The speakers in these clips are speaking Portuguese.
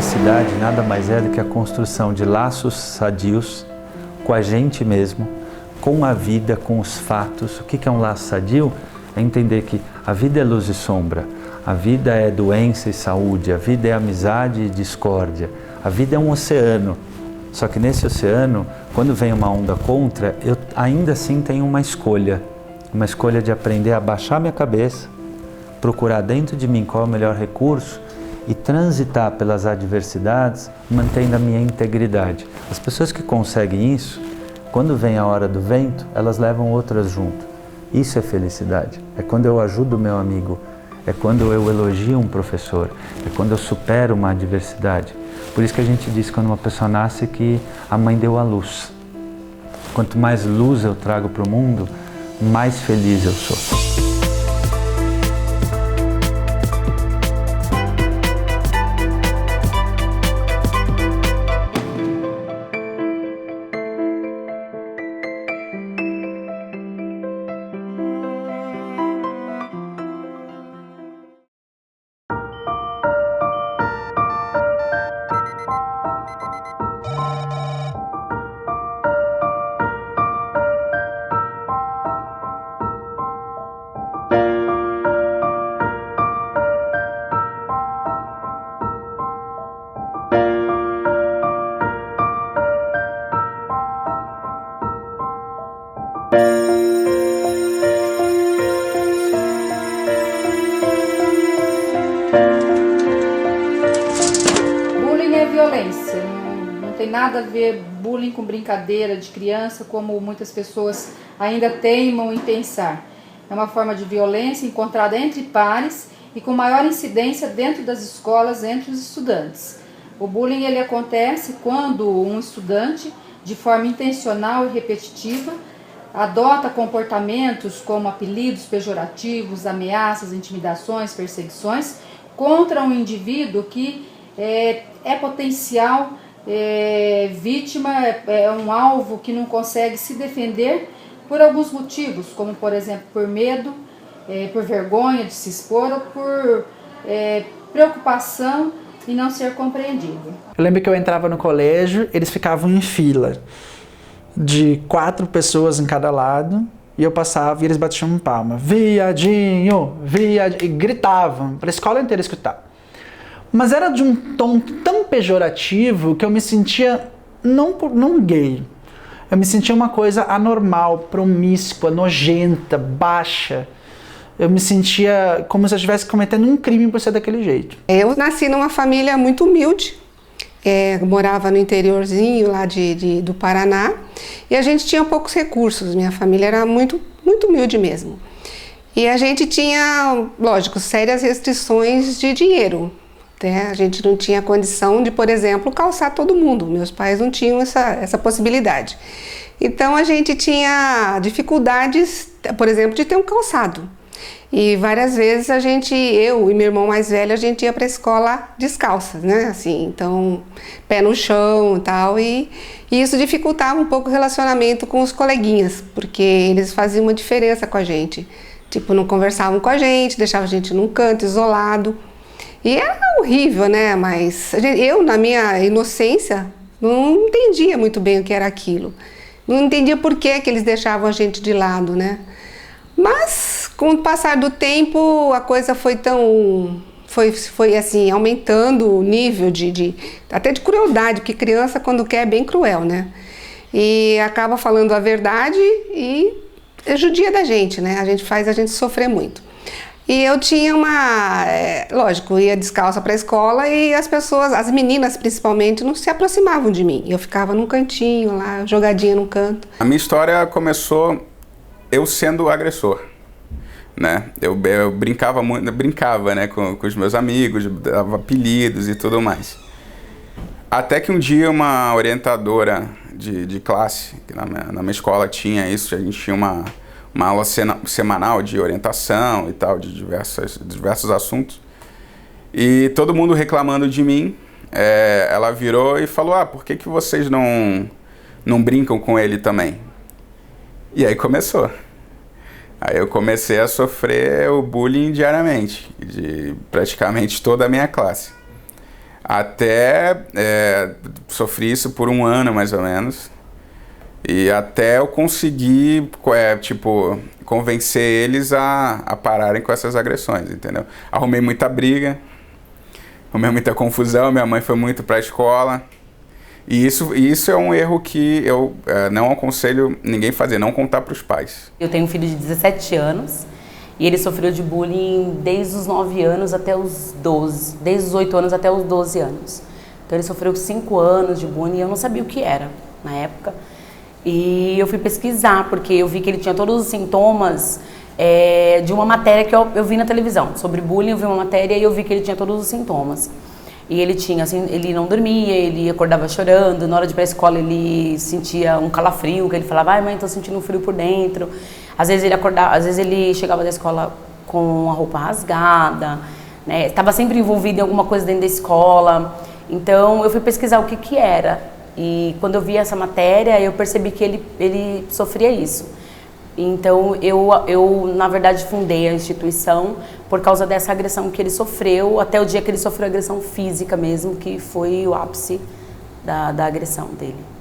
felicidade nada mais é do que a construção de laços sadios com a gente mesmo, com a vida, com os fatos. O que é um laço sadio? É entender que a vida é luz e sombra, a vida é doença e saúde, a vida é amizade e discórdia, a vida é um oceano. Só que nesse oceano, quando vem uma onda contra, eu ainda assim tenho uma escolha de aprender a baixar minha cabeça, procurar dentro de mim qual é o melhor recurso e transitar pelas adversidades, mantendo a minha integridade. As pessoas que conseguem isso, quando vem a hora do vento, elas levam outras junto. Isso é felicidade. É quando eu ajudo o meu amigo, é quando eu elogio um professor, é quando eu supero uma adversidade. Por isso que a gente diz quando uma pessoa nasce que a mãe deu a luz. Quanto mais luz eu trago para o mundo, mais feliz eu sou. Violência, não tem nada a ver bullying com brincadeira de criança, como muitas pessoas ainda teimam em pensar. É uma forma de violência encontrada entre pares e com maior incidência dentro das escolas entre os estudantes. O bullying ele acontece quando um estudante, de forma intencional e repetitiva, adota comportamentos como apelidos pejorativos, ameaças, intimidações, perseguições contra um indivíduo que é potencial vítima, é um alvo que não consegue se defender por alguns motivos, como por exemplo por medo, por vergonha de se expor ou por preocupação em não ser compreendido. Eu lembro que eu entrava no colégio, eles ficavam em fila de 4 pessoas em cada lado e eu passava e eles batiam palma. Viadinho, viadinho, e gritavam para a escola inteira escutar. Mas era de um tom tão pejorativo que eu me sentia não gay. Eu me sentia uma coisa anormal, promíscua, nojenta, baixa. Eu me sentia como se eu estivesse cometendo um crime por ser daquele jeito. Eu nasci numa família muito humilde. Morava no interiorzinho lá do Paraná. E a gente tinha poucos recursos. Minha família era muito, muito humilde mesmo. E a gente tinha, lógico, sérias restrições de dinheiro. A gente não tinha condição de, por exemplo, calçar todo mundo. Meus pais não tinham essa possibilidade. Então a gente tinha dificuldades, por exemplo, de ter um calçado. E várias vezes eu e meu irmão mais velho, a gente ia para a escola descalças, né? Assim, então, pé no chão e tal. E isso dificultava um pouco o relacionamento com os coleguinhas, porque eles faziam uma diferença com a gente. Tipo, não conversavam com a gente, deixavam a gente num canto, isolado. E era horrível, né? Mas eu, na minha inocência, não entendia muito bem o que era aquilo. Não entendia por que eles deixavam a gente de lado, né? Mas, com o passar do tempo, a coisa foi assim, aumentando o nível até de crueldade, porque criança, quando quer, é bem cruel, né? E acaba falando a verdade e judia da gente, né? Faz a gente sofrer muito. E eu tinha lógico, ia descalça para a escola e as pessoas, as meninas principalmente, não se aproximavam de mim. Eu ficava num cantinho lá, jogadinha num canto. A minha história começou eu sendo o agressor, né? Eu brincava muito, né, com os meus amigos, dava apelidos e tudo mais. Até que um dia uma orientadora de classe, que na minha escola tinha isso, a gente tinha uma aula semanal de orientação e tal, de diversos assuntos. E todo mundo reclamando de mim, ela virou e falou, por que vocês não brincam com ele também? E aí começou. Aí eu comecei a sofrer o bullying diariamente, de praticamente toda a minha classe. Até sofri isso por 1 ano, mais ou menos. E até eu conseguir, convencer eles a pararem com essas agressões, entendeu? Arrumei muita briga, arrumei muita confusão, minha mãe foi muito pra escola. E isso é um erro que eu não aconselho ninguém fazer, não contar pros pais. Eu tenho um filho de 17 anos e ele sofreu de bullying desde os 9 anos até os 12, desde os 8 anos até os 12 anos. Então ele sofreu 5 anos de bullying e eu não sabia o que era na época. E eu fui pesquisar, porque eu vi que ele tinha todos os sintomas de uma matéria que eu vi na televisão. Sobre bullying, eu vi uma matéria e eu vi que ele tinha todos os sintomas. E ele tinha, assim, ele não dormia, ele acordava chorando, na hora de ir pra escola ele sentia um calafrio, que ele falava, ai mãe, tô sentindo um frio por dentro. Às vezes ele chegava da escola com a roupa rasgada, né? Estava sempre envolvido em alguma coisa dentro da escola. Então eu fui pesquisar o que era. E quando eu vi essa matéria, eu percebi que ele sofria isso. Então, eu, na verdade, fundei a instituição por causa dessa agressão que ele sofreu, até o dia que ele sofreu agressão física mesmo, que foi o ápice da agressão dele.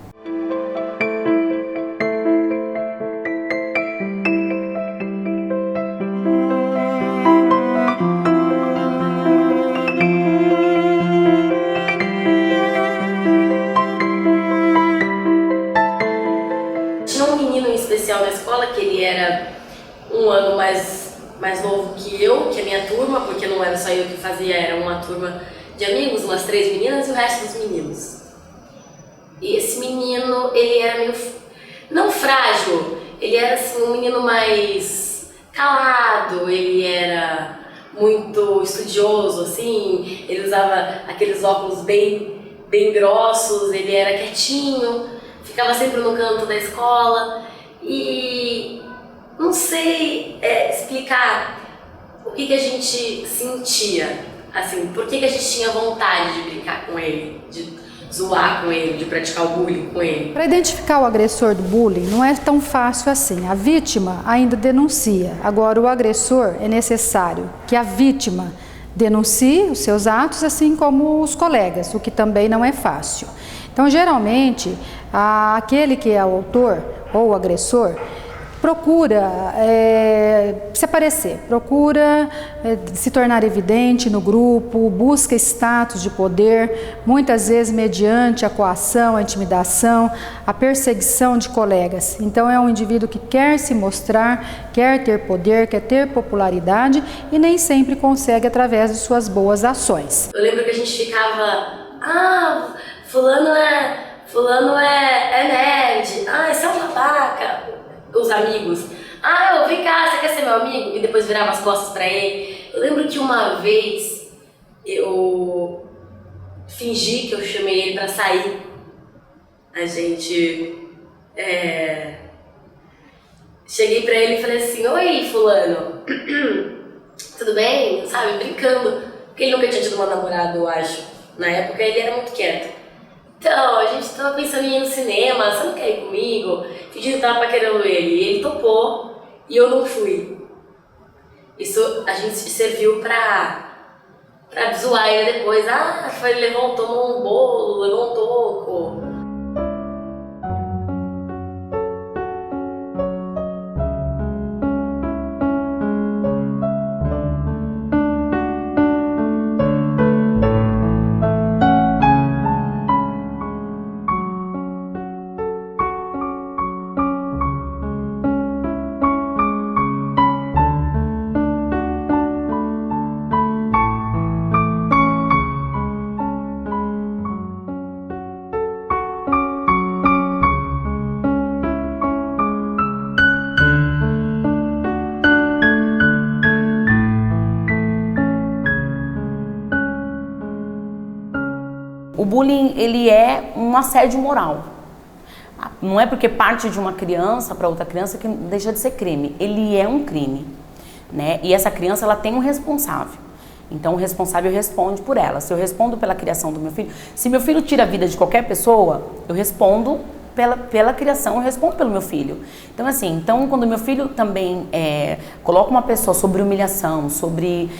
Na escola, que ele era 1 ano mais novo que a minha turma, porque não era só eu que fazia, era uma turma de amigos, umas 3 meninas e o resto dos meninos. E esse menino, ele era meio, não frágil, ele era assim um menino mais calado, ele era muito estudioso, assim, ele usava aqueles óculos bem grossos, ele era quietinho, ficava sempre no canto da escola. E não sei explicar o que a gente sentia, assim, por que a gente tinha vontade de brincar com ele, de zoar com ele, de praticar o bullying com ele. Para identificar o agressor do bullying não é tão fácil assim. A vítima ainda denuncia. Agora, o agressor, é necessário que a vítima denuncie os seus atos, assim como os colegas, o que também não é fácil. Então, geralmente, aquele que é o autor ou o agressor procura se aparecer, procura se tornar evidente no grupo, busca status de poder, muitas vezes mediante a coação, a intimidação, a perseguição de colegas. Então é um indivíduo que quer se mostrar, quer ter poder, quer ter popularidade e nem sempre consegue através de suas boas ações. Eu lembro que a gente ficava, fulano é nerd, esse é um babaca. Os amigos, vem cá, você quer ser meu amigo? E depois virava as costas pra ele. Eu lembro que uma vez eu fingi que eu chamei ele pra sair. A gente cheguei pra ele e falei assim, oi fulano, tudo bem? Sabe, brincando, porque ele nunca tinha tido uma namorada, eu acho. Na época ele era muito quieto. Então, a gente tava pensando em ir no cinema, você não quer ir comigo? Fingindo que tava paquerando ele, e ele topou, e eu não fui. Isso a gente serviu pra zoar ele depois. Ele tomou um bolo, levou um toco. O bullying, ele é um assédio moral. Não é porque parte de uma criança para outra criança que deixa de ser crime. Ele é um crime, né? E essa criança, ela tem um responsável. Então, o responsável responde por ela. Se eu respondo pela criação do meu filho... Se meu filho tira a vida de qualquer pessoa, eu respondo pela criação, eu respondo pelo meu filho. Então, assim, quando meu filho também coloca uma pessoa sobre humilhação, sobre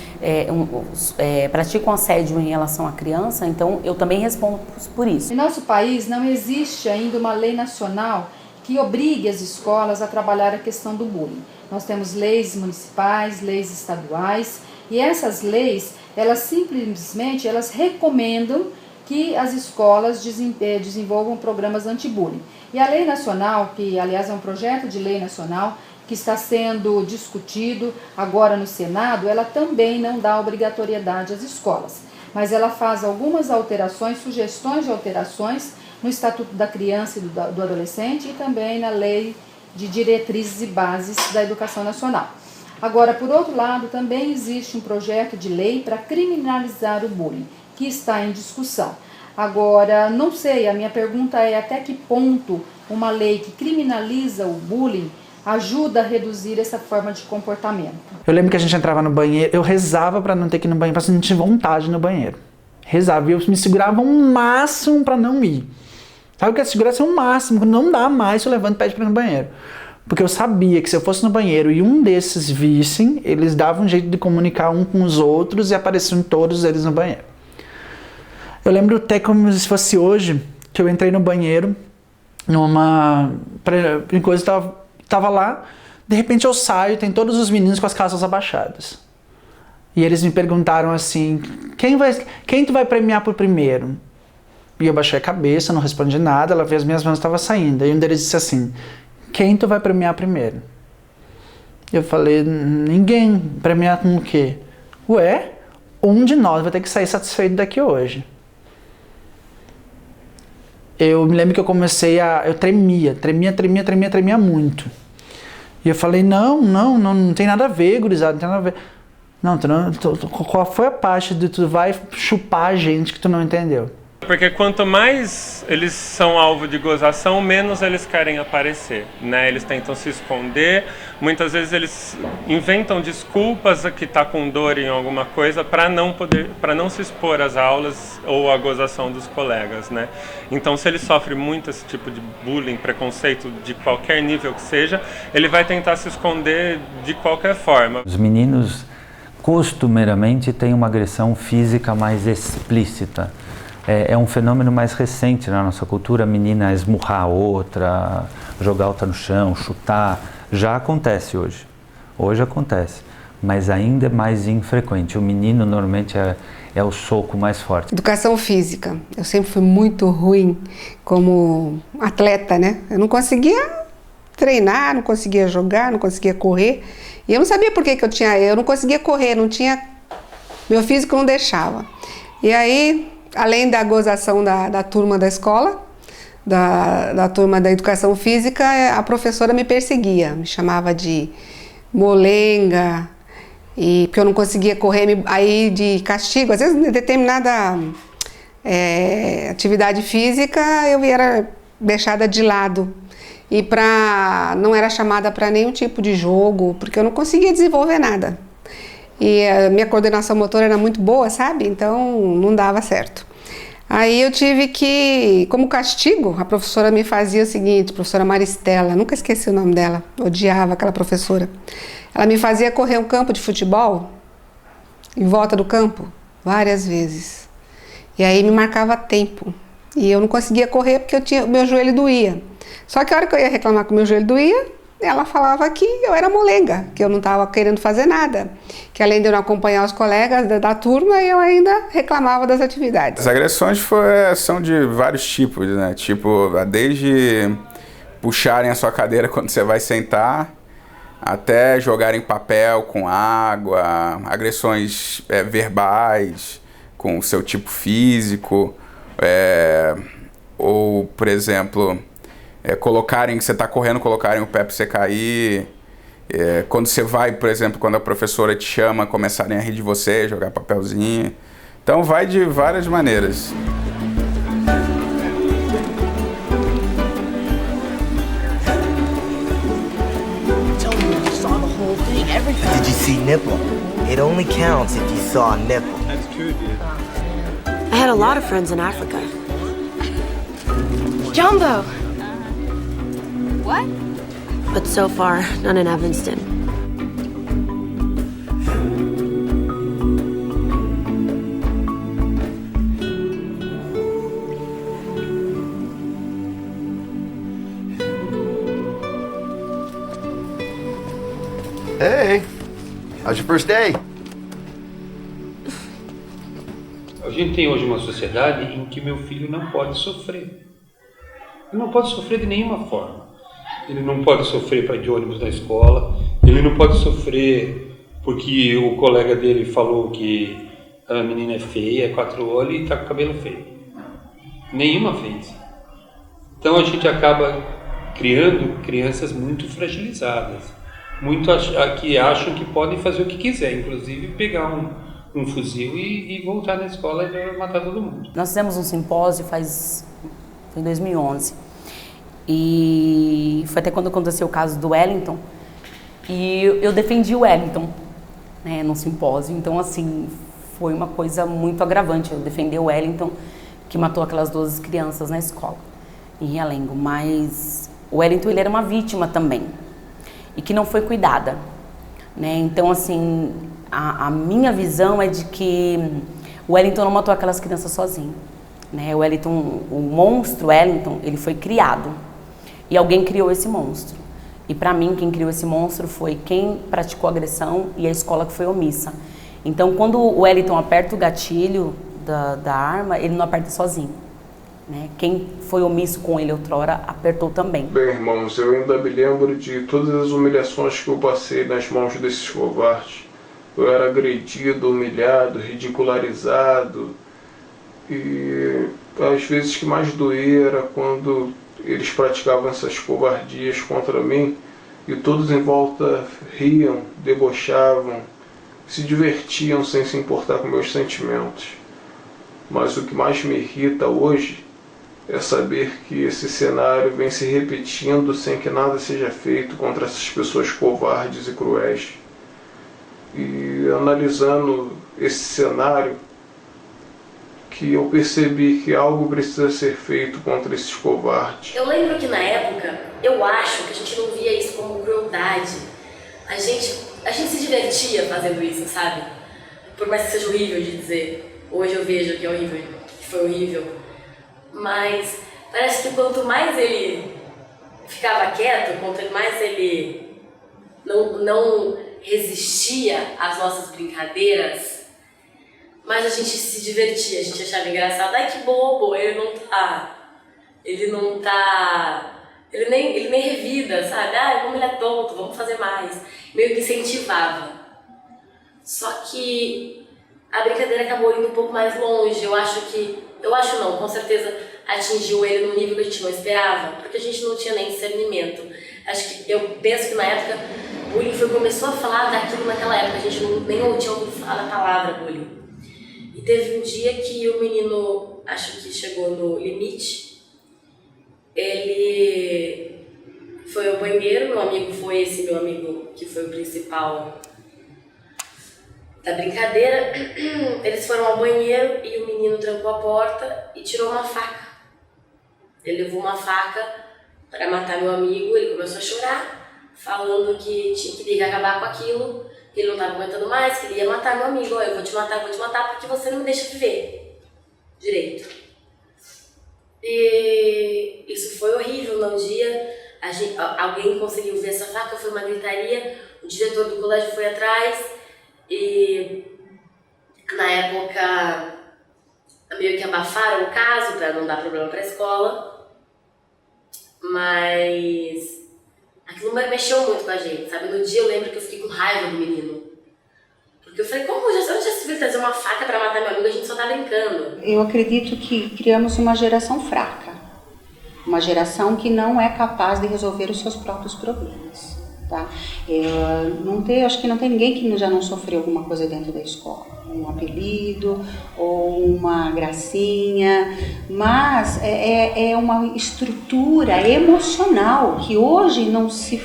pratica um assédio em relação à criança, então eu também respondo por isso. Em nosso país não existe ainda uma lei nacional que obrigue as escolas a trabalhar a questão do bullying. Nós temos leis municipais, leis estaduais, e essas leis, elas simplesmente recomendam que as escolas desenvolvam programas anti-bullying. E a lei nacional, que aliás é um projeto de lei nacional que está sendo discutido agora no Senado, ela também não dá obrigatoriedade às escolas, mas ela faz algumas alterações, sugestões de alterações no Estatuto da Criança e do Adolescente e também na Lei de Diretrizes e Bases da Educação Nacional. Agora, por outro lado, também existe um projeto de lei para criminalizar o bullying, que está em discussão. Agora, não sei, a minha pergunta é até que ponto uma lei que criminaliza o bullying ajuda a reduzir essa forma de comportamento. Eu lembro que a gente entrava no banheiro, eu rezava para não ter que ir no banheiro, para não ter vontade no banheiro. Rezava, e eu me segurava o máximo para não ir. Sabe o que é segurança? É o máximo, não dá mais, eu levanto e pede para ir no banheiro. Porque eu sabia que se eu fosse no banheiro e um desses vissem, eles davam um jeito de comunicar um com os outros e apareciam todos eles no banheiro. Eu lembro até como se fosse hoje, que eu entrei no banheiro, tava lá, de repente eu saio, tem todos os meninos com as calças abaixadas. E eles me perguntaram assim, quem tu vai premiar por primeiro? E eu baixei a cabeça, não respondi nada, ela viu as minhas mãos estavam saindo. E um deles disse assim, quem tu vai premiar primeiro? Eu falei, ninguém. Premiar com o quê? Ué, um de nós vai ter que sair satisfeito daqui hoje. Eu me lembro que eu tremia muito. E eu falei, não tem nada a ver, gurizada, não tem nada a ver. Não, qual foi a parte de tu vai chupar a gente que tu não entendeu? Porque quanto mais eles são alvo de gozação, menos eles querem aparecer, né? Eles tentam se esconder, muitas vezes eles inventam desculpas que tá com dor em alguma coisa para não se expor às aulas ou à gozação dos colegas, né? Então, se ele sofre muito esse tipo de bullying, preconceito de qualquer nível que seja, ele vai tentar se esconder de qualquer forma. Os meninos costumeiramente têm uma agressão física mais explícita. É um fenômeno mais recente na nossa cultura, a menina esmurrar a outra, jogar outra no chão, chutar. Já acontece hoje. Hoje acontece, mas ainda é mais infrequente. O menino normalmente é o soco mais forte. Educação física. Eu sempre fui muito ruim como atleta, né? Eu não conseguia treinar, não conseguia jogar, não conseguia correr. E eu não sabia por que eu não conseguia correr, meu físico não deixava. E aí, além da gozação da turma da escola, da turma da educação física, a professora me perseguia, me chamava de molenga, porque eu não conseguia correr, aí de castigo, às vezes em determinada atividade física eu era deixada de lado e não era chamada para nenhum tipo de jogo, porque eu não conseguia desenvolver nada. E a minha coordenação motora era muito boa, sabe? Então não dava certo. Aí eu tive que, como castigo, a professora me fazia o seguinte, professora Maristela, nunca esqueci o nome dela, odiava aquela professora. Ela me fazia correr um campo de futebol, em volta do campo, várias vezes. E aí me marcava tempo. E eu não conseguia correr porque o meu joelho doía. Só que a hora que eu ia reclamar que o meu joelho doía, ela falava que eu era molenga, que eu não estava querendo fazer nada, que além de eu não acompanhar os colegas da turma, eu ainda reclamava das atividades. As agressões são de vários tipos, né? Tipo, desde puxarem a sua cadeira quando você vai sentar, até jogarem papel com água, agressões verbais com o seu tipo físico, ou, por exemplo, colocarem, que você está correndo, colocarem o pé para você cair. Quando você vai, por exemplo, quando a professora te chama, começarem a rir de você, jogar papelzinho. Então vai de várias maneiras. Did you see nipple? It only counts if you saw a nipple. That's true, dude. I had a lot of friends in Africa. Jumbo! What? But so far, none in Evanston. Hey, how's your first day? A gente tem hoje uma sociedade em que meu filho não pode sofrer. Ele não pode sofrer de nenhuma forma. Ele não pode sofrer para ir de ônibus na escola. Ele não pode sofrer porque o colega dele falou que a menina é feia, é 4 olhos e está com o cabelo feio. Nenhuma vez. Então a gente acaba criando crianças muito fragilizadas. Muito que acham que podem fazer o que quiser, inclusive pegar um fuzil e voltar na escola e matar todo mundo. Nós fizemos um simpósio em 2011 e foi até quando aconteceu o caso do Wellington e eu defendi o Wellington, né, no simpósio. Então, assim, foi uma coisa muito agravante eu defender o Wellington, que matou aquelas 12 crianças na escola em Realengo. Mas o Wellington, ele era uma vítima também e que não foi cuidada, né? Então, assim, a minha visão é de que o Wellington não matou aquelas crianças sozinho, né? O Wellington, o monstro Wellington, ele foi criado e alguém criou esse monstro. E para mim, quem criou esse monstro foi quem praticou a agressão e a escola que foi omissa. Então, quando o Wellington aperta o gatilho da arma, ele não aperta sozinho, né? Quem foi omisso com ele outrora apertou também. Bem, irmãos, eu ainda me lembro de todas as humilhações que eu passei nas mãos desses covardes. Eu era agredido, humilhado, ridicularizado e às vezes que mais doía era quando eles praticavam essas covardias contra mim e todos em volta riam, debochavam, se divertiam sem se importar com meus sentimentos. Mas o que mais me irrita hoje é saber que esse cenário vem se repetindo sem que nada seja feito contra essas pessoas covardes e cruéis. E analisando esse cenário, que eu percebi que algo precisa ser feito contra esses covardes. Eu lembro que na época, eu acho que a gente não via isso como crueldade. A gente se divertia fazendo isso, sabe? Por mais que seja horrível de dizer. Hoje eu vejo que é horrível, que foi horrível. Mas parece que quanto mais ele ficava quieto, quanto mais ele não resistia às nossas brincadeiras, mais a gente se divertia, a gente achava engraçado. Ai, que bobo, ele nem revida, sabe? Ah, como ele é tonto, vamos fazer mais. Meio que incentivava. Só que a brincadeira acabou indo um pouco mais longe. Com certeza atingiu ele num nível que a gente não esperava, porque a gente não tinha nem discernimento. Eu penso que na época, bullying começou a falar daquilo naquela época, a gente nem tinha ouvido falar da palavra bullying. E teve um dia que o menino, acho que chegou no limite, ele foi ao banheiro, meu amigo que foi o principal da brincadeira, eles foram ao banheiro e o menino trancou a porta e tirou uma faca. Ele levou uma faca para matar meu amigo, ele começou a chorar, falando que tinha que acabar com aquilo, que ele não estava aguentando mais, que ele ia matar meu amigo. Eu vou te matar porque você não me deixa viver direito. E isso foi horrível. No dia, alguém conseguiu ver essa faca, foi uma gritaria, o diretor do colégio foi atrás e na época meio que abafaram o caso para não dar problema para a escola, mas aquilo mexeu muito com a gente, sabe? No dia eu lembro que eu fiquei com raiva do menino, porque eu falei, como eu já se viu trazer uma faca para matar meu amigo, a gente só tá brincando. Eu acredito que criamos uma geração fraca, uma geração que não é capaz de resolver os seus próprios problemas. Tá? Acho que não tem ninguém que já não sofreu alguma coisa dentro da escola, um apelido ou uma gracinha, mas é uma estrutura emocional que hoje não se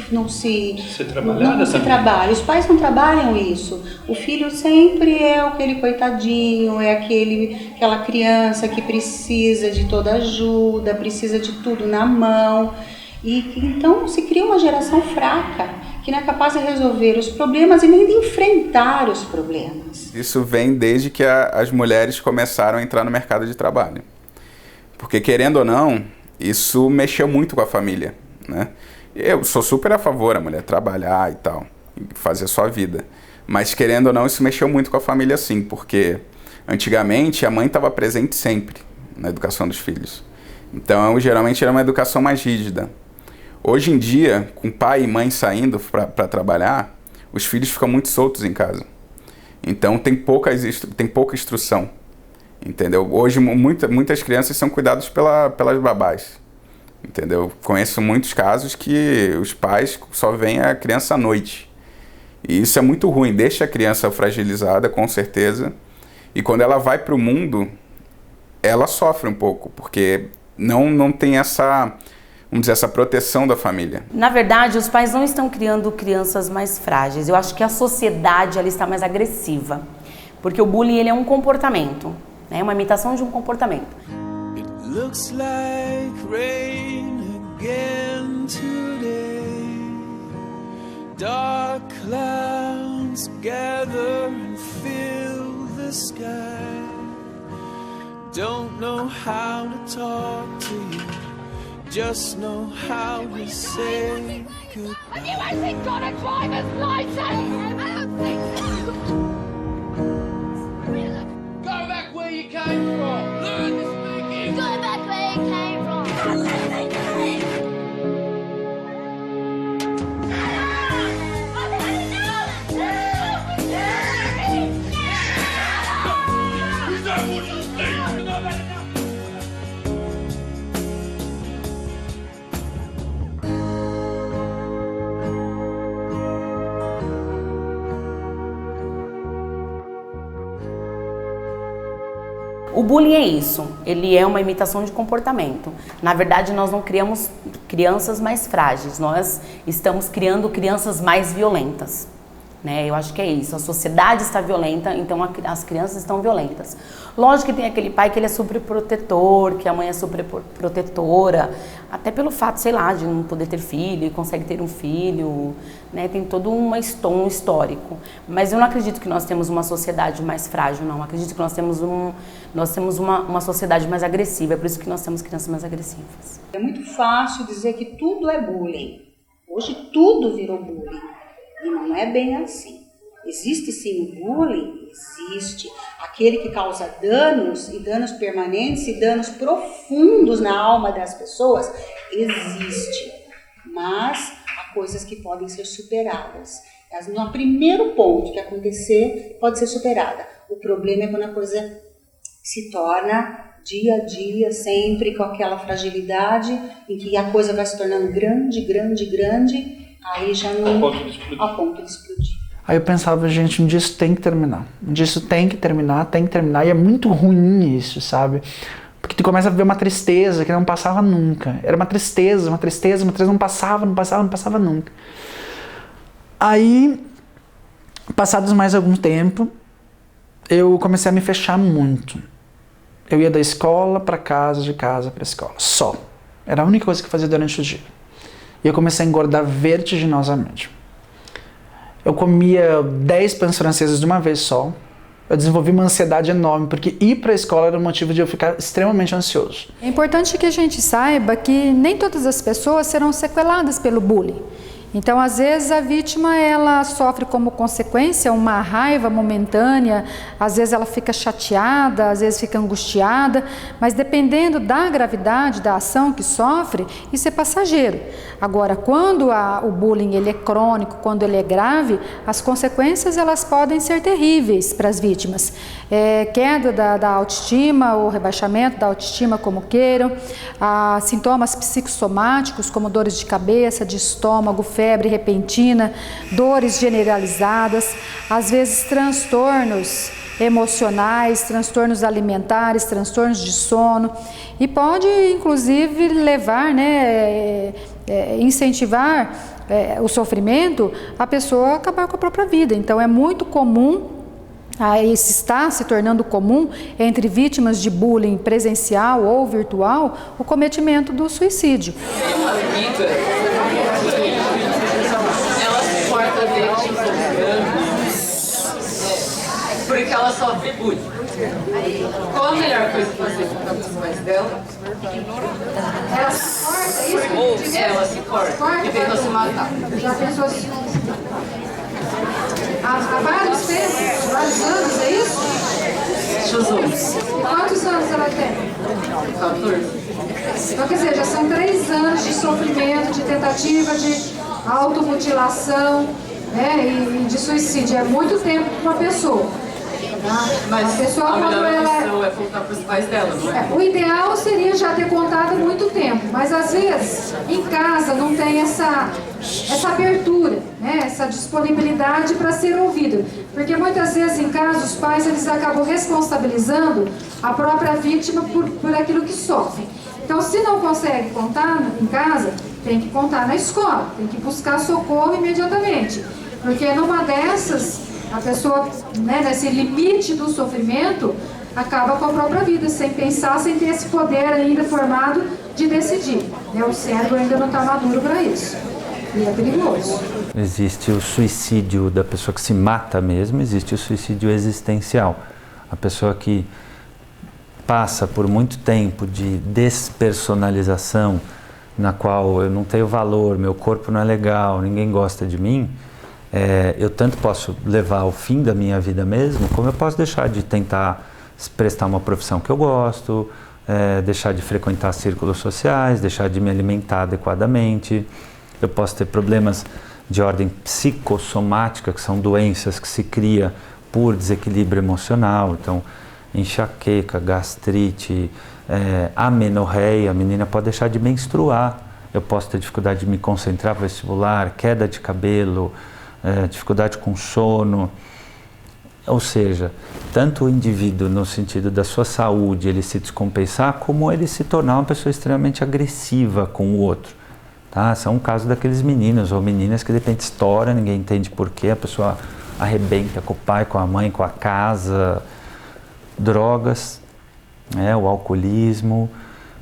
trabalha. Os pais não trabalham isso. O filho sempre é aquele coitadinho, é aquela criança que precisa de toda ajuda, precisa de tudo na mão. E então se cria uma geração fraca, que não é capaz de resolver os problemas e nem de enfrentar os problemas. Isso vem desde que as mulheres começaram a entrar no mercado de trabalho. Porque, querendo ou não, isso mexeu muito com a família, né? Eu sou super a favor da mulher trabalhar e tal, fazer a sua vida. Mas, querendo ou não, isso mexeu muito com a família, sim, porque antigamente a mãe estava presente sempre na educação dos filhos. Então, geralmente era uma educação mais rígida. Hoje em dia, com pai e mãe saindo para trabalhar, os filhos ficam muito soltos em casa. Então, tem pouca instrução, entendeu? Hoje, muitas crianças são cuidadas pelas babás, entendeu? Conheço muitos casos que os pais só veem a criança à noite. E isso é muito ruim, deixa a criança fragilizada, com certeza. E quando ela vai para o mundo, ela sofre um pouco, porque não tem essa, vamos dizer, essa proteção da família. Na verdade, os pais não estão criando crianças mais frágeis. Eu acho que a sociedade ela está mais agressiva. Porque o bullying ele é um comportamento, né? Uma imitação de um comportamento. It looks like rain again today. Dark clouds gather and fill the sky. Don't know how to talk to you. Just know how to say goodbye. Have you actually got a driver's license? I don't think so. Go back where you came from. Learn to speak English. Go back where you came from. O bullying é isso, ele é uma imitação de comportamento. Na verdade, nós não criamos crianças mais frágeis, nós estamos criando crianças mais violentas. Né? Eu acho que é isso, a sociedade está violenta, então as crianças estão violentas. Lógico que tem aquele pai que ele é super protetor, que a mãe é super protetora, até pelo fato, sei lá, de não poder ter filho e consegue ter um filho, né? Tem todo um histórico. Mas eu não acredito que nós temos uma sociedade mais frágil, não. Eu acredito que nós temos uma sociedade mais agressiva, é por isso que nós temos crianças mais agressivas. É muito fácil dizer que tudo é bullying. Hoje tudo virou bullying. E não é bem assim. Existe sim o bullying, existe. Aquele que causa danos, e danos permanentes, e danos profundos na alma das pessoas, existe. Mas há coisas que podem ser superadas. No primeiro ponto que acontecer, pode ser superada. O problema é quando a coisa se torna dia a dia, sempre com aquela fragilidade, em que a coisa vai se tornando grande, aí já não... A ponto de explodir. Aí eu pensava, gente, um dia isso tem que terminar. Um dia isso tem que terminar. E é muito ruim isso, sabe? Porque tu começa a ver uma tristeza que não passava nunca. Era uma tristeza, não passava nunca. Aí, passados mais algum tempo, eu comecei a me fechar muito. Eu ia da escola para casa, de casa para escola. Só. Era a única coisa que eu fazia durante o dia. E eu comecei a engordar vertiginosamente. Eu comia 10 pães franceses de uma vez só. Eu desenvolvi uma ansiedade enorme, porque ir para a escola era um motivo de eu ficar extremamente ansioso. É importante que a gente saiba que nem todas as pessoas serão sequeladas pelo bullying. Então, às vezes, a vítima ela sofre como consequência uma raiva momentânea, às vezes ela fica chateada, às vezes fica angustiada, mas dependendo da gravidade da ação que sofre, isso é passageiro. Agora, quando o bullying ele é crônico, quando ele é grave, as consequências elas podem ser terríveis para as vítimas. Queda da autoestima, ou rebaixamento da autoestima, como queiram, sintomas psicossomáticos, como dores de cabeça, de estômago, febre repentina, dores generalizadas, às vezes transtornos emocionais, transtornos alimentares, transtornos de sono, e pode inclusive levar, incentivar o sofrimento, a pessoa acabar com a própria vida. Então é muito comum Isso está se tornando comum entre vítimas de bullying presencial ou virtual, o cometimento do suicídio. Porque ela sofre bullying. Qual a melhor coisa pra fazer com os pais dela? Ela se corta, isso? Ela se corta e tenta se matar. Já pensou assim? Há vários tempos, vários anos, é isso? Jesus. Quantos anos ela tem? 14. Então, quer dizer, já são 3 anos de sofrimento, de tentativa de automutilação, né, e de suicídio. É muito tempo para uma pessoa. Mas a pessoa, a melhor ela opção é contar para os pais dela, não é? O ideal seria já ter contado há muito tempo, mas às vezes em casa não tem essa abertura, né? Essa disponibilidade para ser ouvido. Porque muitas vezes em casa os pais eles acabam responsabilizando a própria vítima por aquilo que sofre. Então, se não consegue contar em casa, tem que contar na escola, tem que buscar socorro imediatamente. Porque numa dessas, a pessoa, né, nesse limite do sofrimento, acaba com a própria vida, sem pensar, sem ter esse poder ainda formado de decidir. Né? O cérebro ainda não está maduro para isso. E é perigoso. Existe o suicídio da pessoa que se mata mesmo, existe o suicídio existencial. A pessoa que passa por muito tempo de despersonalização, na qual eu não tenho valor, meu corpo não é legal, ninguém gosta de mim, eu tanto posso levar ao fim da minha vida mesmo, como eu posso deixar de tentar prestar uma profissão que eu gosto, deixar de frequentar círculos sociais, deixar de me alimentar adequadamente. Eu posso ter problemas de ordem psicossomática, que são doenças que se cria por desequilíbrio emocional. Então, enxaqueca, gastrite, amenorreia, a menina pode deixar de menstruar. Eu posso ter dificuldade de me concentrar no vestibular, queda de cabelo, dificuldade com sono. Ou seja, tanto o indivíduo no sentido da sua saúde, ele se descompensar, como ele se tornar uma pessoa extremamente agressiva com o outro. Tá? São casos daqueles meninos ou meninas que de repente estoura, ninguém entende porquê, a pessoa arrebenta com o pai, com a mãe, com a casa. Drogas, o alcoolismo,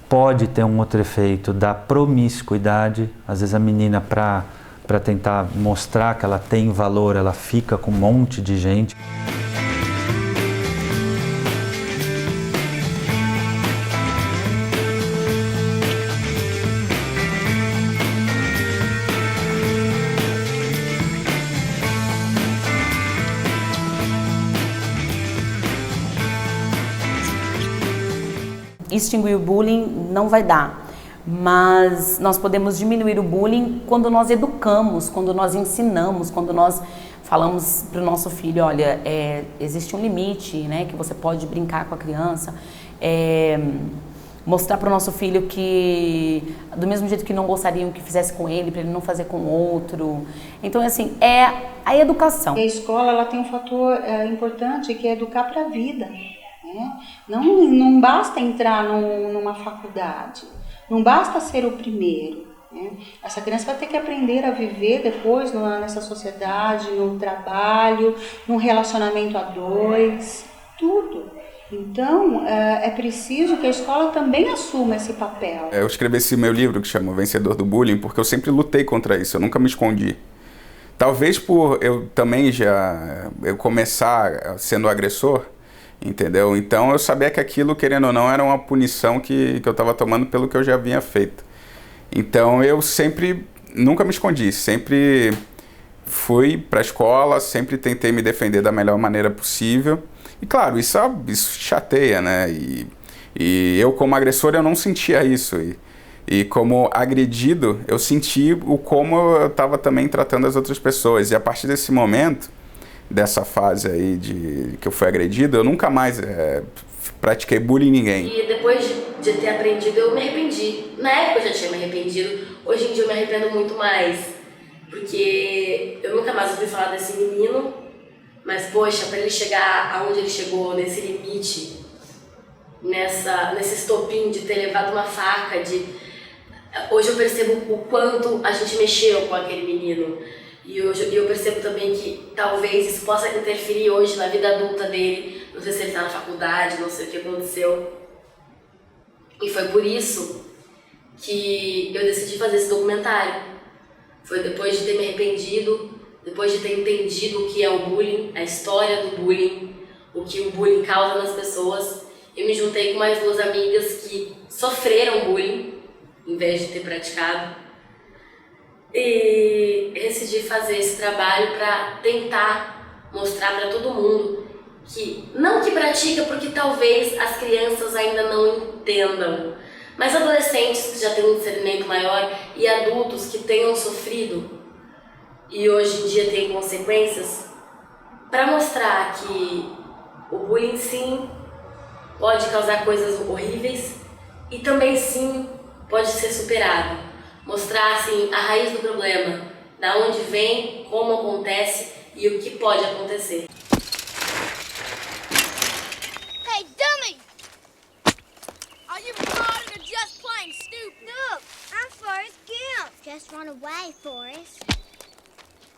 pode ter um outro efeito da promiscuidade. Às vezes a menina, para tentar mostrar que ela tem valor, ela fica com um monte de gente. Extinguir o bullying não vai dar, mas nós podemos diminuir o bullying quando nós educamos, quando nós ensinamos, quando nós falamos para o nosso filho, olha, existe um limite, né, que você pode brincar com a criança, mostrar para o nosso filho que do mesmo jeito que não gostariam que fizesse com ele, para ele não fazer com outro. Então, assim, é a educação. A escola ela tem um fator importante que é educar para a vida. Não basta entrar numa faculdade, não basta ser o primeiro. Né? Essa criança vai ter que aprender a viver depois nessa sociedade, no trabalho, num relacionamento a dois, tudo. Então, é preciso que a escola também assuma esse papel. Eu escrevi esse meu livro que chama Vencedor do Bullying porque eu sempre lutei contra isso, eu nunca me escondi. Talvez por eu também eu começar sendo agressor, entendeu? Então eu sabia que aquilo, querendo ou não, era uma punição que eu estava tomando pelo que eu já havia feito. Então eu nunca me escondi, sempre fui para a escola, sempre tentei me defender da melhor maneira possível. E claro, isso chateia, né? E eu como agressor eu não sentia isso. E como agredido eu senti como eu estava também tratando as outras pessoas. E a partir desse momento, dessa fase aí que eu fui agredido, eu nunca mais pratiquei bullying em ninguém. E depois de ter aprendido, eu me arrependi. Na época eu já tinha me arrependido, hoje em dia eu me arrependo muito mais. Porque eu nunca mais ouvi falar desse menino, mas poxa, para ele chegar aonde ele chegou, nesse limite, nesse estopim de ter levado uma faca, hoje eu percebo o quanto a gente mexeu com aquele menino. E eu percebo também que talvez isso possa interferir hoje na vida adulta dele. Não sei se ele está na faculdade, não sei o que aconteceu. E foi por isso que eu decidi fazer esse documentário. Foi depois de ter me arrependido, depois de ter entendido o que é o bullying, a história do bullying, o que o bullying causa nas pessoas. Eu me juntei com mais 2 amigas que sofreram bullying, em vez de ter praticado. E decidi fazer esse trabalho para tentar mostrar para todo mundo que, não que pratica, porque talvez as crianças ainda não entendam, mas adolescentes que já têm um discernimento maior e adultos que tenham sofrido e hoje em dia têm consequências, para mostrar que o bullying sim pode causar coisas horríveis e também sim pode ser superado. Mostrar assim a raiz do problema, da onde vem, como acontece e o que pode acontecer. Hey, dummy! Are you retarded or just plain stupid? Look, I'm Forrest Gump. Just run away, Forrest.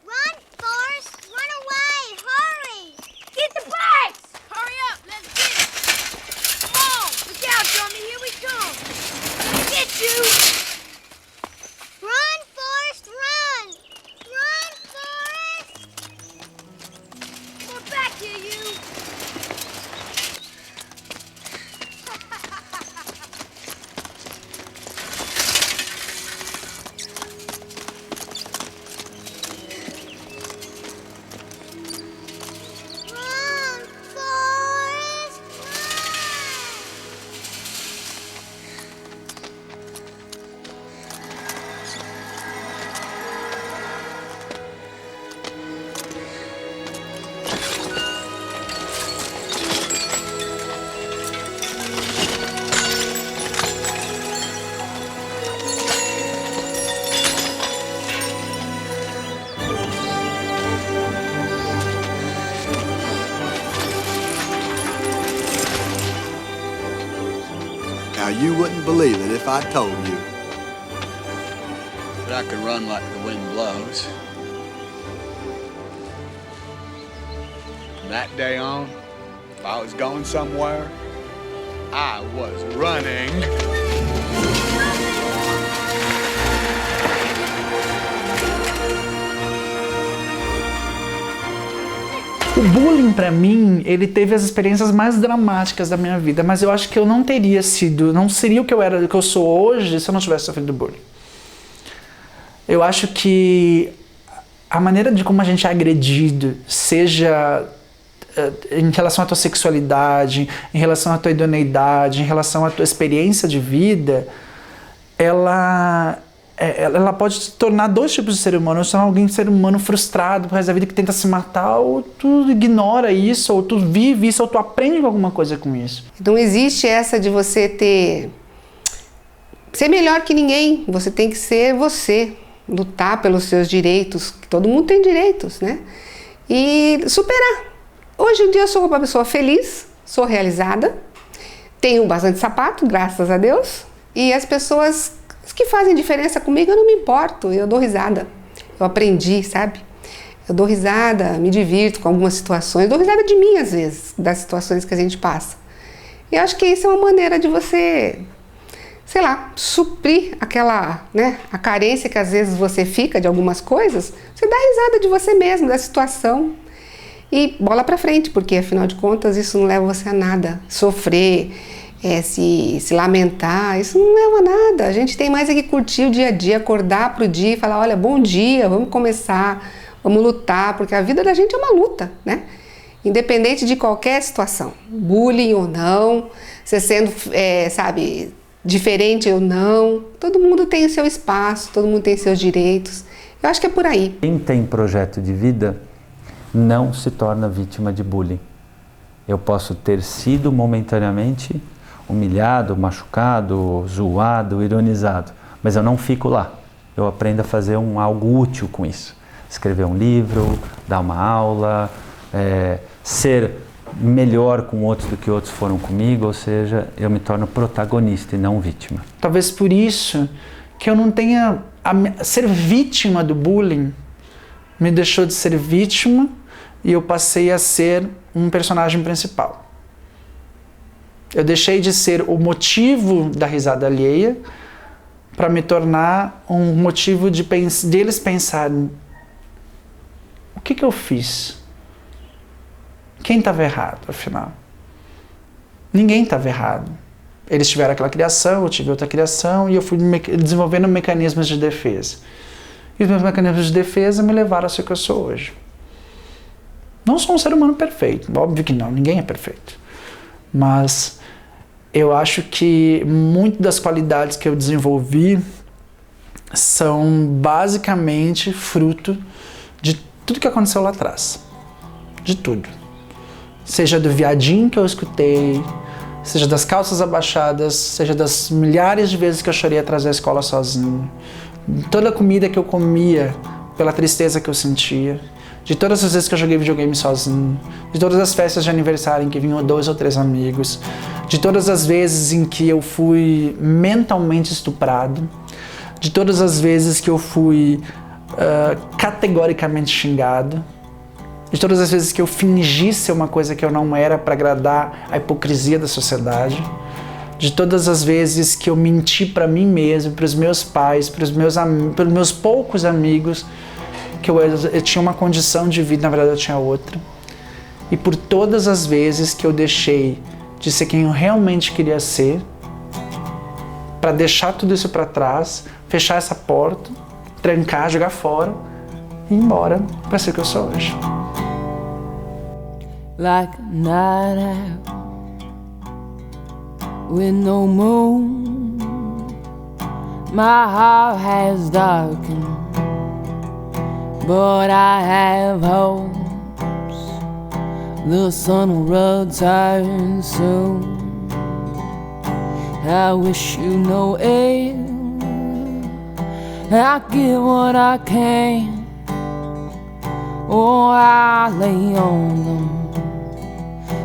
Run, Forrest! Run away! Hurry! Get the bags! Hurry up, let's get it! Come on! Look out, dummy, here we come! Get you! Run, Forrest, run! Run, Forrest! We're back here, you! Run, Forrest, Now, you wouldn't believe it if I told you. But I could run like the wind blows. From that day on, if I was going somewhere, I was running. O bullying, pra mim, ele teve as experiências mais dramáticas da minha vida, mas eu acho que eu não teria sido, não seria o que eu sou hoje se eu não tivesse sofrido bullying. Eu acho que a maneira de como a gente é agredido, seja em relação à tua sexualidade, em relação à tua idoneidade, em relação à tua experiência de vida, ela pode se tornar 2 tipos de ser humano. Ou seja, alguém ser humano frustrado por resto da vida que tenta se matar, ou tu ignora isso, ou tu vive isso, ou tu aprende alguma coisa com isso. Não existe essa de você ser melhor que ninguém. Você tem que ser você, lutar pelos seus direitos. Todo mundo tem direitos, né? E superar. Hoje em dia eu sou uma pessoa feliz, sou realizada, tenho bastante sapato, graças a Deus, e as pessoas que fazem diferença comigo, eu não me importo, eu dou risada. Eu aprendi, sabe? Eu dou risada, me divirto com algumas situações, dou risada de mim às vezes, das situações que a gente passa. E eu acho que isso é uma maneira de você, sei lá, suprir aquela, né, a carência que às vezes você fica de algumas coisas, você dá risada de você mesmo, da situação. E bola pra frente, porque afinal de contas isso não leva você a nada. Sofrer, se lamentar, isso não leva a nada. A gente tem mais é que curtir o dia a dia, acordar pro dia e falar, olha, bom dia, vamos começar, vamos lutar, porque a vida da gente é uma luta, né? Independente de qualquer situação, bullying ou não, você sendo, sabe, diferente ou não, todo mundo tem o seu espaço, todo mundo tem seus direitos. Eu acho que é por aí. Quem tem projeto de vida não se torna vítima de bullying. Eu posso ter sido momentaneamente humilhado, machucado, zoado, ironizado, mas eu não fico lá. Eu aprendo a fazer algo útil com isso. Escrever um livro, dar uma aula, ser melhor com outros do que outros foram comigo, ou seja, eu me torno protagonista e não vítima. Talvez por isso que eu não tenha... ser vítima do bullying me deixou de ser vítima e eu passei a ser um personagem principal. Eu deixei de ser o motivo da risada alheia para me tornar um motivo deles pensarem: o que eu fiz? Quem estava errado, afinal? Ninguém estava errado. Eles tiveram aquela criação, eu tive outra criação e eu fui desenvolvendo mecanismos de defesa. E os meus mecanismos de defesa me levaram a ser o que eu sou hoje. Não sou um ser humano perfeito, óbvio que não, ninguém é perfeito. Mas eu acho que muitas das qualidades que eu desenvolvi são basicamente fruto de tudo que aconteceu lá atrás. De tudo. Seja do viadinho que eu escutei, seja das calças abaixadas, seja das milhares de vezes que eu chorei atrás da escola sozinho, toda a comida que eu comia pela tristeza que eu sentia, de todas as vezes que eu joguei videogame sozinho, de todas as festas de aniversário em que vinham 2 ou 3 amigos, de todas as vezes em que eu fui mentalmente estuprado, de todas as vezes que eu fui categoricamente xingado, de todas as vezes que eu fingi ser uma coisa que eu não era para agradar a hipocrisia da sociedade, de todas as vezes que eu menti para mim mesmo, para os meus pais, para os meus poucos amigos, que eu tinha uma condição de vida, na verdade eu tinha outra. E por todas as vezes que eu deixei de ser quem eu realmente queria ser, para deixar tudo isso para trás, fechar essa porta, trancar, jogar fora e ir embora para ser o que eu sou hoje. Like a night out with no moon, my heart has darkened, but I have hopes the sun will return soon. I wish you no ill, I give what I can, oh I lay on them,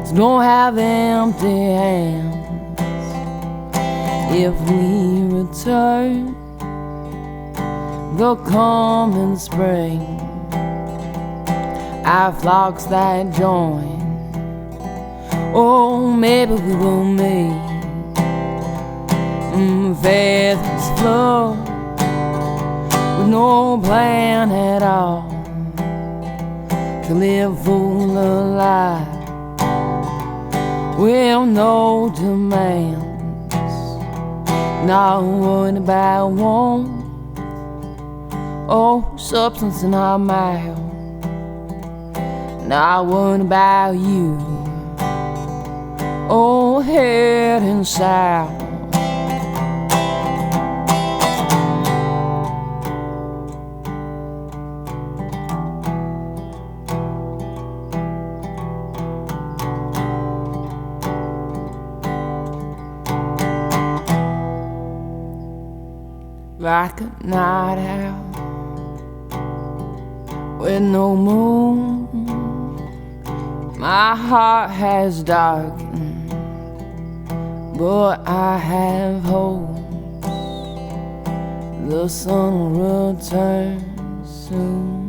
so don't have empty hands. If we return, they'll come in spring, our flocks that join, oh maybe we will meet. Feathers flow with no plan at all to live full of life with no demands, not worried about want or substance in our mouth, not worried about you, oh heading south. Like a night out with no moon, my heart has darkened, but I have hope the sun will return soon.